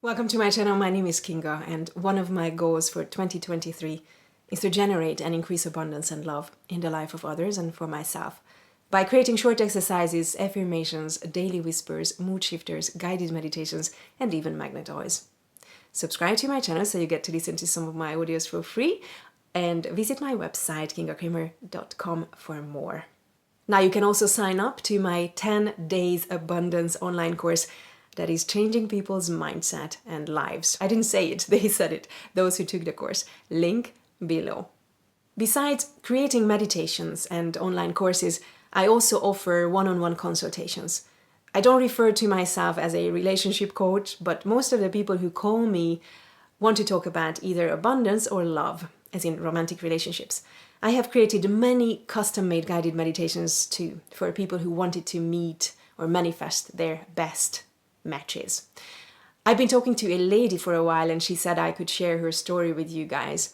Welcome to my channel. My name is Kinga, and one of my goals for 2023 is to generate and increase abundance and love in the life of others and for myself by creating short exercises, affirmations, daily whispers, mood shifters, guided meditations, and even magnet oils. Subscribe to my channel so you get to listen to some of my audios for free, and visit my website kingakramer.com for more. Now you can also sign up to my 10 days abundance online course that is changing people's mindset and lives. I didn't say it, they said it, those who took the course. Link below. Besides creating meditations and online courses, I also offer one-on-one consultations. I don't refer to myself as a relationship coach, but most of the people who call me want to talk about either abundance or love, as in romantic relationships. I have created many custom-made guided meditations too, for people who wanted to meet or manifest their best matches. I've been talking to a lady for a while, and she said I could share her story with you guys.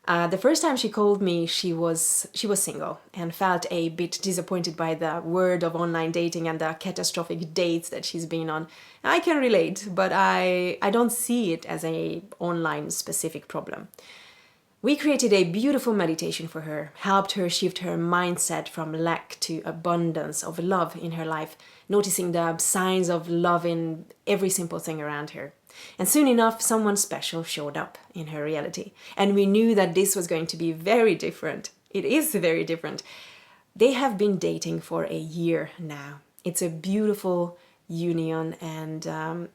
The first time she called me, she was single and felt a bit disappointed by the word of online dating and the catastrophic dates that she's been on. I can relate, but I don't see it as a online specific problem. We created a beautiful meditation for her, helped her shift her mindset from lack to abundance of love in her life, noticing the signs of love in every simple thing around her. And soon enough, someone special showed up in her reality. And we knew that this was going to be very different. It is very different. They have been dating for a year now. It's a beautiful union, and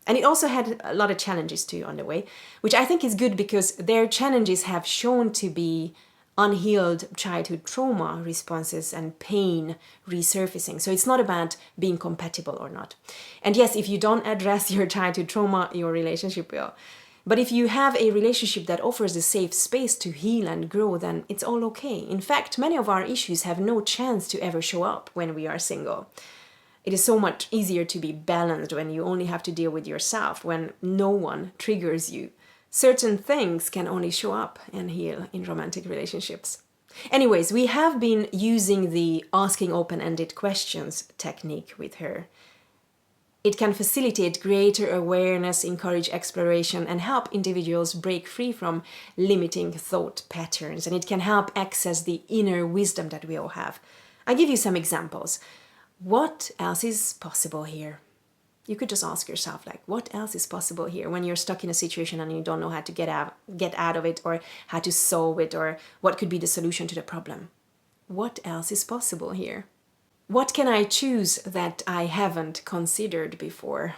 it also had a lot of challenges too on the way, which I think is good because their challenges have shown to be unhealed childhood trauma responses and pain resurfacing. So it's not about being compatible or not. And yes, if you don't address your childhood trauma, your relationship will. But if you have a relationship that offers a safe space to heal and grow, then it's all okay. In fact, many of our issues have no chance to ever show up when we are single. It is so much easier to be balanced when you only have to deal with yourself, when no one triggers you. Certain things can only show up and heal in romantic relationships. Anyways, we have been using the asking open-ended questions technique with her. It can facilitate greater awareness, encourage exploration, and help individuals break free from limiting thought patterns. And it can help access the inner wisdom that we all have. I'll give you some examples. What else is possible here? You could just ask yourself, like, what else is possible here when you're stuck in a situation and you don't know how to get out of it, or how to solve it, or what could be the solution to the problem? What else is possible here? What can I choose that I haven't considered before?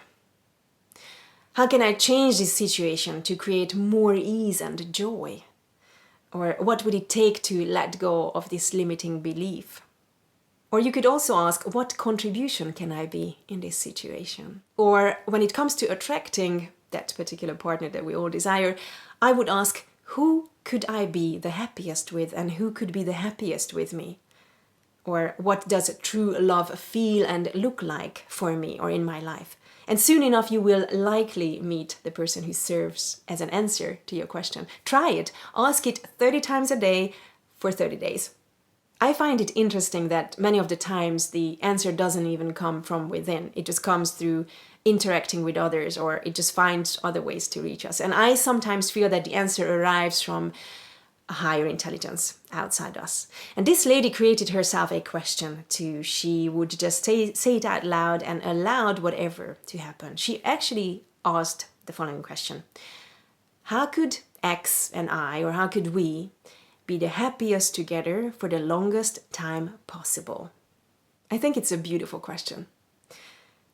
How can I change this situation to create more ease and joy? Or what would it take to let go of this limiting belief? Or you could also ask, what contribution can I be in this situation? Or when it comes to attracting that particular partner that we all desire, I would ask, who could I be the happiest with, and who could be the happiest with me? Or what does true love feel and look like for me or in my life? And soon enough, you will likely meet the person who serves as an answer to your question. Try it. Ask it 30 times a day for 30 days. I find it interesting that many of the times the answer doesn't even come from within. It just comes through interacting with others, or it just finds other ways to reach us. And I sometimes feel that the answer arrives from a higher intelligence outside us. And this lady created herself a question too. She would just say it out loud and allowed whatever to happen. She actually asked the following question: how could X and I, or how could we, be the happiest together for the longest time possible? I think it's a beautiful question.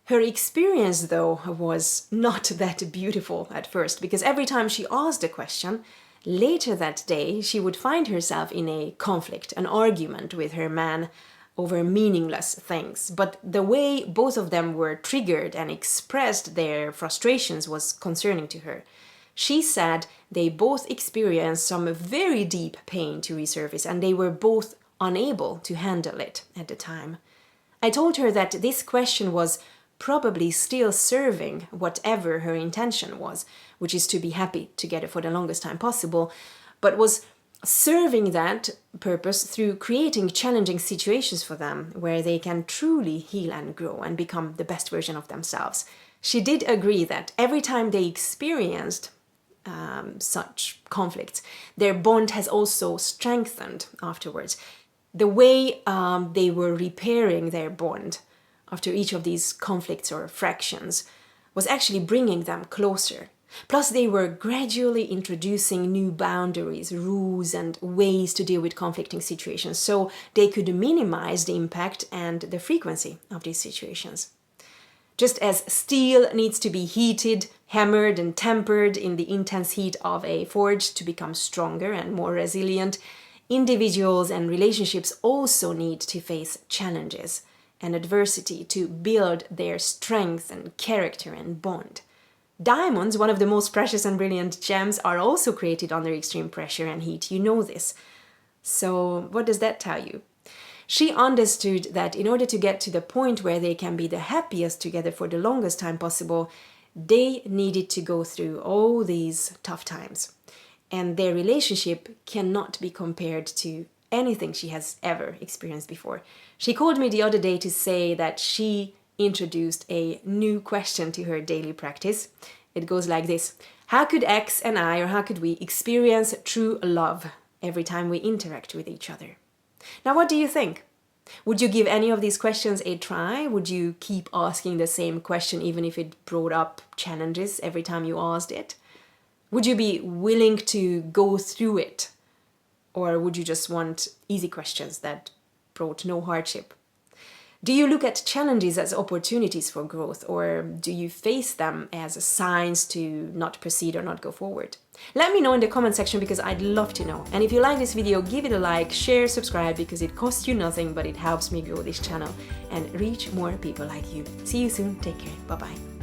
Her experience, though, was not that beautiful at first, because every time she asked the question, later that day she would find herself in a conflict, an argument with her man over meaningless things. But the way both of them were triggered and expressed their frustrations was concerning to her. She said they both experienced some very deep pain to resurface, and they were both unable to handle it at the time. I told her that this question was probably still serving whatever her intention was, which is to be happy together for the longest time possible, but was serving that purpose through creating challenging situations for them where they can truly heal and grow and become the best version of themselves. She did agree that every time they experienced such conflicts, their bond has also strengthened afterwards. The way they were repairing their bond after each of these conflicts or fractions was actually bringing them closer. Plus, they were gradually introducing new boundaries, rules, and ways to deal with conflicting situations so they could minimize the impact and the frequency of these situations. Just as steel needs to be heated, hammered, and tempered in the intense heat of a forge to become stronger and more resilient, individuals and relationships also need to face challenges and adversity to build their strength and character and bond. Diamonds, one of the most precious and brilliant gems, are also created under extreme pressure and heat. You know this. So what does that tell you? She understood that in order to get to the point where they can be the happiest together for the longest time possible, they needed to go through all these tough times. And their relationship cannot be compared to anything she has ever experienced before. She called me the other day to say that she introduced a new question to her daily practice. It goes like this: how could X and I, or how could we experience true love every time we interact with each other? Now, what do you think? Would you give any of these questions a try? Would you keep asking the same question even if it brought up challenges every time you asked it? Would you be willing to go through it? Or would you just want easy questions that brought no hardship? Do you look at challenges as opportunities for growth, or do you face them as signs to not proceed or not go forward? Let me know in the comment section because I'd love to know. And if you like this video, give it a like, share, subscribe, because it costs you nothing, but it helps me grow this channel and reach more people like you. See you soon. Take care. Bye-bye.